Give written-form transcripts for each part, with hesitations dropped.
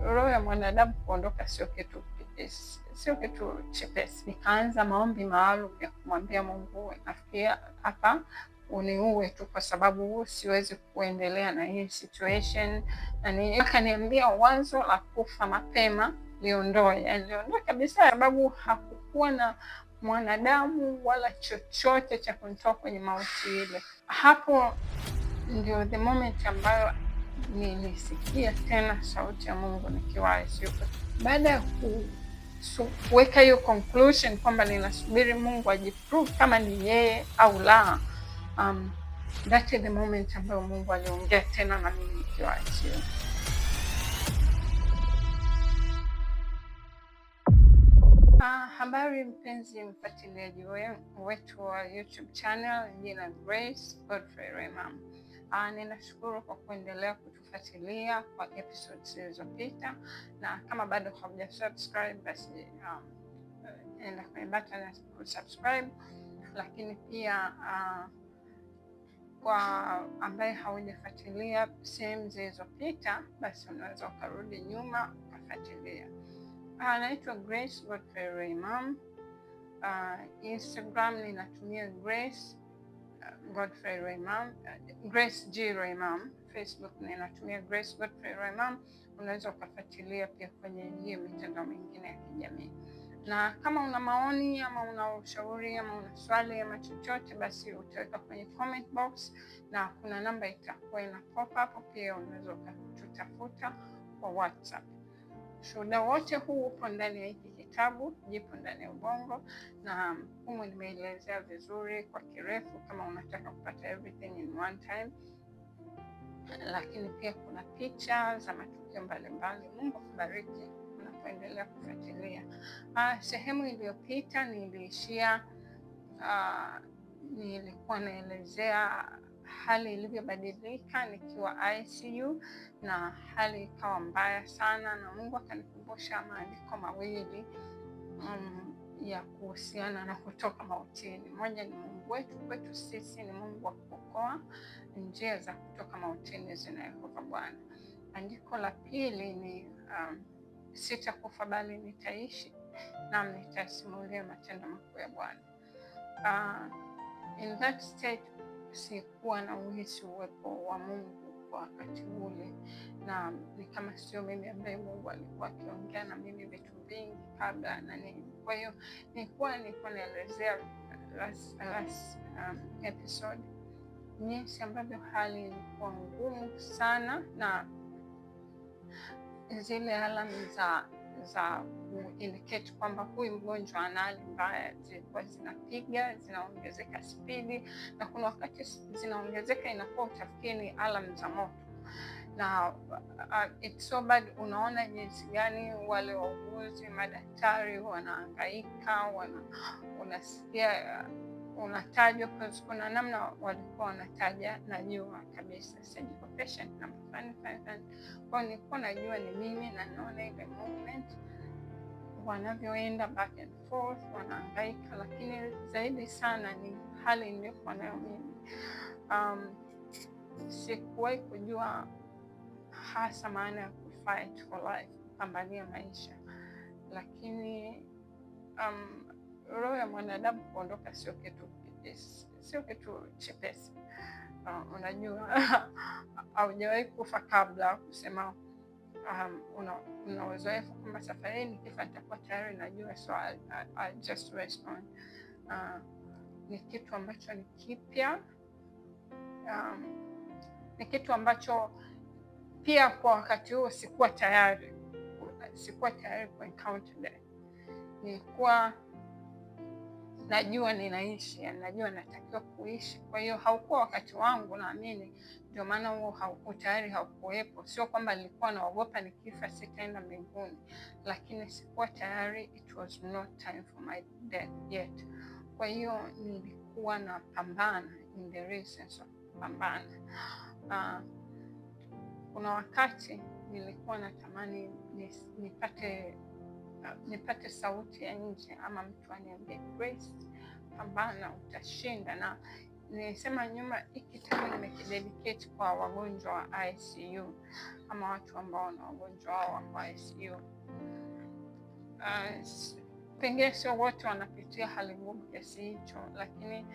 roho ya mwanadamu kuondoka sio kitu chepesi. Nikaanza maombi maalum ya kumwambia Mungu, nafikia hapa uniue tu, kwa sababu siwezi kuendelea na hii situation. Na akaniambia wazo la kufa mapema liondoe kabisa, sababu hakukuwa na mwanadamu wala chochote cha kunitoa kwenye mauti ile. Hapo ndio the moment ambayo nilisikia tena sauti ya Mungu nikiwa ICU. Baada ya kuweka hiyo conclusion kwamba ninasubiri Mungu ajiprove kama ni yeye au la, that is the moment ambayo Mungu aliongea tena na mimi nikiwa ICU. Habari mpenzi mfuatiliaji wetu wa YouTube channel, jina Grace Godfrey Raymam. Ninashukuru kwa kuendelea kutufuatilia kwa episodes zilizopita, na kama bado hujasubscribe basi enda kwenye button ya subscribe. Lakini pia kwa ambaye haujafuatilia sehemu zilizopita, basi unaweza ukarudi nyuma ukafuatilia. Naitwa Grace Godfrey Raymam. Instagram ninatumia Grace Godfrey Raymam, Grace G Raymam. Facebook ninatumia Grace Godfrey Raymam. Unaweza ukafuatilia pia kwenye hiyo mitandao mingine ya kijamii. Na kama una maoni ama una ushauri ama una swali ama chochote, basi utaweka kwenye comment box, na kuna namba itakuwa ina pop up pia. Unaweza ukatutafuta kwa WhatsApp. Shuhuda wote huu upo ndani ya hiki kitabu, Jipo Ndani ya Ubongo, na humu nimeelezea vizuri kwa kirefu kama unataka kupata everything in one time. Lakini pia kuna picha za matukio mbalimbali. Mungu kubariki unapoendelea kufuatilia. Sehemu iliyopita nilikuwa naelezea hali ilivyobadilika nikiwa ICU, na hali ikawa mbaya sana, na Mungu akanikumbusha maandiko mawili ya kuhusiana na kutoka mautini. Moja ni Mungu wetu, kwetu sisi ni Mungu wa kuokoa. Njia za kutoka mautini zina Yehova Bwana. Andiko la pili ni sitakufa bali nitaishi, na nitasimulia matendo makuu ya Bwana. In that state sikuwa na uhisi uwepo wa Mungu kwa wakati ule, na ni kama sio mimi ambaye Mungu alikuwa akiongea na mimi vitu vingi kabla na nini. Kwa hiyo nilikuwa naelezea last episode jinsi ambavyo hali ilikuwa ngumu sana, na zile alama za kuindicate kwamba huyu mgonjwa ana hali mbaya zilikuwa zinaongezeka spidi, na kuna wakati zinaongezeka inakuwa utafikiri ni alarm za moto. Na it's so bad. Unaona jinsi gani wale wauguzi, madaktari wanahangaika, unasikia unatajwa, kwa kuna namna walikuwa wanataja, najua kabisa surgical patient number 5. Kwa nilikuwa najua ni mimi, na naona ile movement wanavyoenda back and forth, wanahangaika. Lakini zaidi sana ni hali niliyokuwa nayo mimi. Sikuwahi kujua hasa maana ya kufight for life, kupambania maisha. Lakini roho ya mwanadamu kuondoka sio kitu chepesi. Unajua haujawahi kufa kabla kusema una uzoefu kwamba safari nikifa nitakuwa tayari najua, so I just rest on. Ni kitu ambacho ni kipya, ni kitu ambacho pia kwa wakati huo sikuwa tayari ku encounter that. Nilikuwa najua ninaishi, najua natakiwa kuishi. Kwa hiyo haukuwa wakati wangu, naamini ndio maana huo utayari haukuwepo. Sio kwamba nilikuwa naogopa nikifa sitaenda mbinguni, lakini sikuwa tayari. It was not time for my death yet. Kwa hiyo nilikuwa na pambana, in the reasons of pambana. Kuna wakati nilikuwa natamani nipate sauti ya nje, ama mtu aniambie Grace, pambana, utashinda. Na nilisema nyuma, hiki kitabu nimekidedicate kwa wagonjwa wa ICU ama watu ambao na wagonjwa wao wa ICU. Pengine sio wote wanapitia hali ngumu kiasi hicho, lakini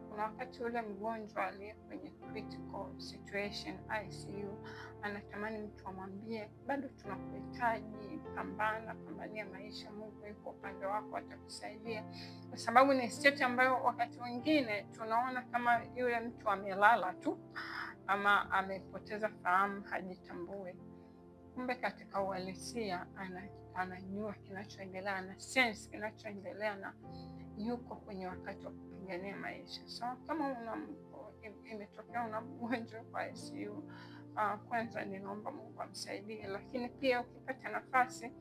kuna wakati ule mgonjwa aliye kwenye critical situation ICU anatamani mtu amwambie bado tunakuhitaji, pambania maisha, Mungu yuko upande wako, atakusaidia. Kwa sababu ni state ambayo wakati mwingine tunaona kama yule mtu amelala tu ama amepoteza fahamu, hajitambui. Kumbe katika uhalisia anajua kinachoendelea, ana sense kinachoendelea na yuko kwenye wakati wa kupigania maisha. So kama imetokea una mgonjwa kwa ICU, kwanza ninaomba Mungu amsaidie, lakini pia ukipata nafasi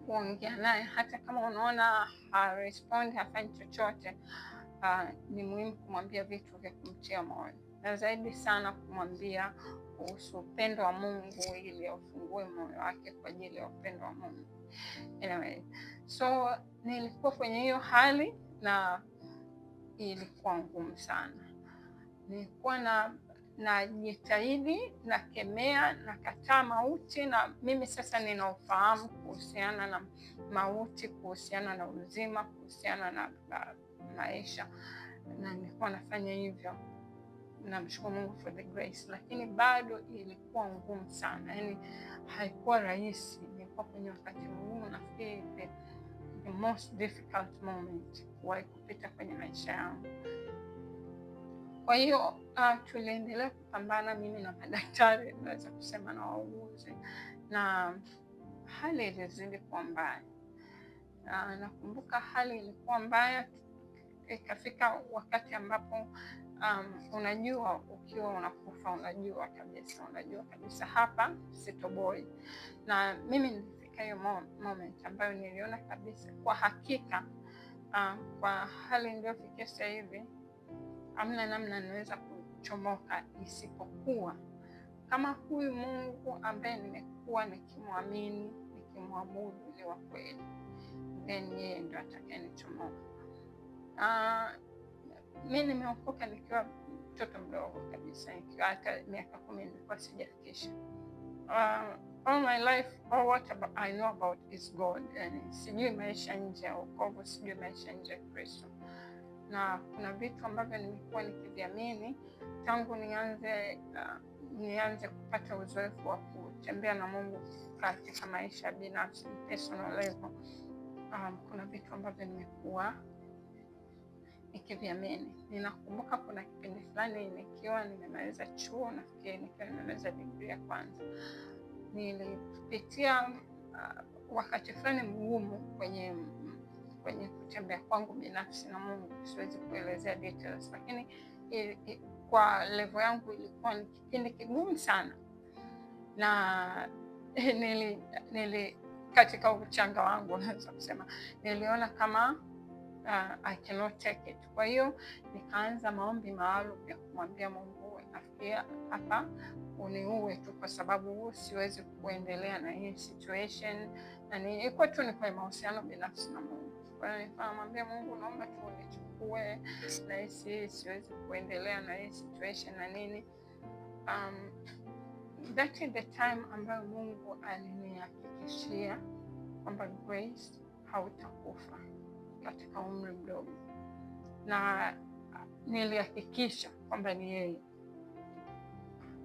kuongea naye, hata kama unaona respond, hafanyi chochote, ni muhimu kumwambia vitu vya kumtia moyo, na zaidi sana kumwambia kuhusu upendo wa Mungu ili afungue moyo wake kwa ajili ya upendo wa Mungu. Anyway, so nilikuwa kwenye hiyo hali na ilikuwa ngumu sana. Nilikuwa najitahidi, nakemea, nakataa mauti, na mimi sasa ninaofahamu kuhusiana na mauti, kuhusiana na uzima, kuhusiana na maisha, na nilikuwa nafanya hivyo. Namshukuru Mungu for the grace, lakini bado ilikuwa ngumu sana. Yani haikuwa rahisi, nilikuwa kwenye wakati mgumu. Nafikiri the most difficult moment kuwahi kupita kwenye maisha yangu. Kwa hiyo tuliendelea kupambana, mimi na madaktari, naweza kusema na wauguzi, na hali ilizidi kuwa mbaya. Nakumbuka hali ilikuwa mbaya, ikafika wakati ambapo unajua ukiwa unakufa, unajua kabisa hapa sitoboi. Na mimi nilifika hiyo moment ambayo niliona kabisa kwa hakika, kwa hali niliyofikia sasa hivi, hamna namna naweza kuchomoka isipokuwa kama huyu Mungu ambaye nimekuwa nikimwamini, nikimwabudu ni wa kweli, then yeye ndio atakayenichomoa. Mimi nimeokoka nikiwa mtoto mdogo kabisa, nikiwa hata miaka 10 nilikuwa sijafikisha. All my life, all what I know about is God. Yani sijui maisha nje ya wokovu, sijui maisha nje ya Kristo. Na kuna vitu ambavyo nimekuwa nikiviamini tangu nianze kupata uzoefu wa kutembea na Mungu katika maisha binafsi, personal level. Kuna vitu ambavyo nimekuwa nikiviamini. Ninakumbuka kuna kipindi fulani nikiwa nimemaliza chuo, nafikiri nikiwa nimemaliza degree ya kwanza, nilipitia wakati fulani mgumu kwenye kutembea kwangu binafsi na Mungu. Siwezi kuelezea details, lakini kwa level yangu ilikuwa ni kipindi kigumu sana, na katika uchanga wangu naweza kusema niliona kama I cannot take it. Kwa hiyo nikaanza maombi maalum ya kumwambia Mungu, nafikia hapa uniue tu, kwa sababu siwezi kuendelea na hii situation. Na nilikuwa tu ni kwa mahusiano binafsi na Mungu. Kwa hiyo nikamwambia Mungu, naomba tu unichukue, na hii siwezi kuendelea na hii situation na nini. That is the time ambayo Mungu alinihakikishia kwamba Grace, hautakufa katika umri mdogo, na nilihakikisha kwamba ni yeye.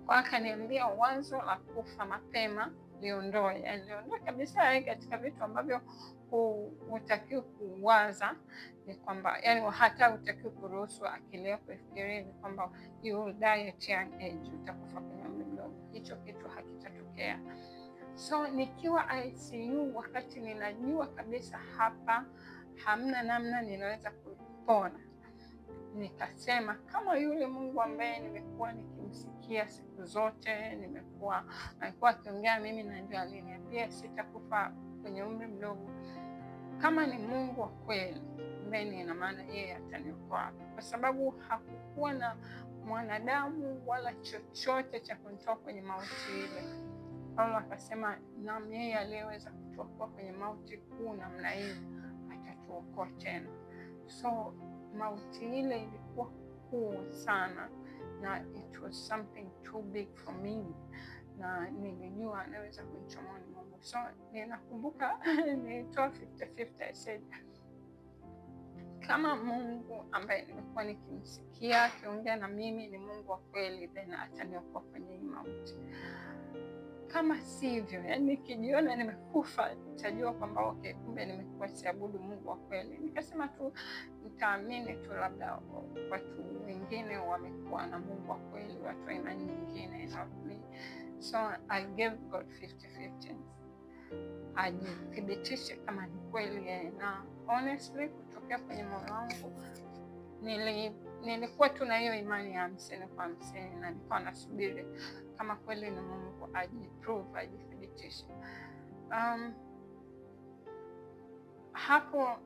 Kwa akaniambia wazo la kufa mapema liondoe, yani liondoe kabisa katika vitu ambavyo hutakiwi kuwaza. Ni kwamba yani hata hutakiwi kuruhusu akili yako ifikirie ni kwamba you will die at young age, utakufa kwenye umri mdogo. Hicho kitu hakitatokea. So nikiwa ICU, wakati ninajua kabisa hapa hamna namna ninaweza kupona, nikasema kama yule Mungu ambaye nimekuwa nikimsikia siku zote, alikuwa akiongea mimi na ndio aliniambia sitakufa kwenye umri mdogo, kama ni Mungu wa kweli, mbele ina maana yeye ataniokoa, kwa sababu hakukuwa na mwanadamu wala chochote cha kunitoa kwenye mauti ile. Paulo akasema na yeye aliyeweza kutuokoa kwenye mauti kuu namna hiyo atatuokoa tena. So mauti ile ilikuwa mkuu sana, na it was something too big for me, na nilijua anaweza kunichomoa ni Mungu. So ninakumbuka nilitoa 50-50. I said kama Mungu ambaye nimekuwa nikimsikia akiongea na mimi ni Mungu wa kweli, then ataniokoa kwenye hii mauti. Kama sivyo, yani nikijiona nimekufa, nitajua kwamba okay, kumbe nimekuwa siabudu Mungu wa kweli. Nikasema tu nitaamini tu labda watu wengine wamekuwa na Mungu wa kweli, watu wa imani nyingine, not me. So I gave God 50-50 ajithibitishe kama ni kweli yeye. Na honestly, kutokea kwenye moyo wangu nilikuwa tu na hiyo imani ya 50-50, na nilikuwa nasubiri kama kweli ni Mungu ajiprove, ajithibitishe. Hapo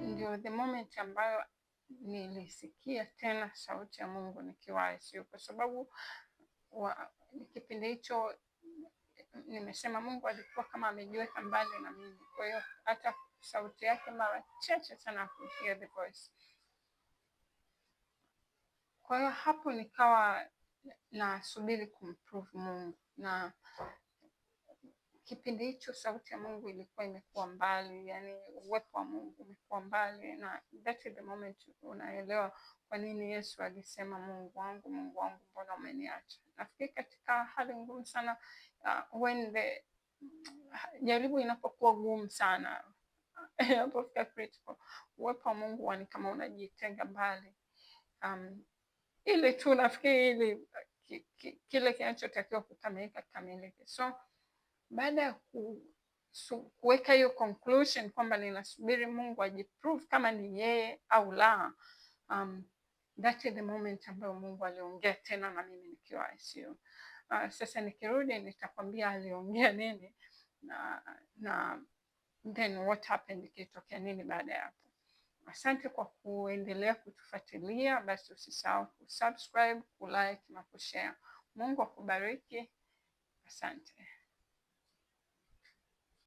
ndio the moment ambayo nilisikia tena sauti ya Mungu nikiwa ICU, kwa sababu kipindi hicho nimesema Mungu alikuwa kama amejiweka mbali na mimi, kwa hiyo hata sauti yake mara chache sana kuhear the voice. Kwa hiyo hapo nikawa nasubiri kumprove Mungu, na kipindi hicho sauti ya Mungu ilikuwa imekuwa mbali, yani uwepo wa Mungu umekuwa mbali, na that is the moment unaelewa kwa nini Yesu alisema Mungu wangu, Mungu wangu, mbona umeniacha? Nafikiri katika hali ngumu sana, when the jaribu inapokuwa gumu sana, inapofika critical, uwepo wa Mungu ni kama unajitenga mbali, ili tu nafikiri ili kile kinachotakiwa kukamilika kikamilike. So baada ya kuweka hiyo conclusion kwamba ninasubiri Mungu ajiprove kama ni yeye au la, that is the moment ambayo Mungu aliongea tena na mimi nikiwa ICU. Sasa nikirudi nitakwambia aliongea nini na then what happened, kitokea nini baada ya hapo. Asante kwa kuendelea kutufuatilia. Basi usisahau kusubscribe, kulike na kushare. Mungu akubariki. Asante.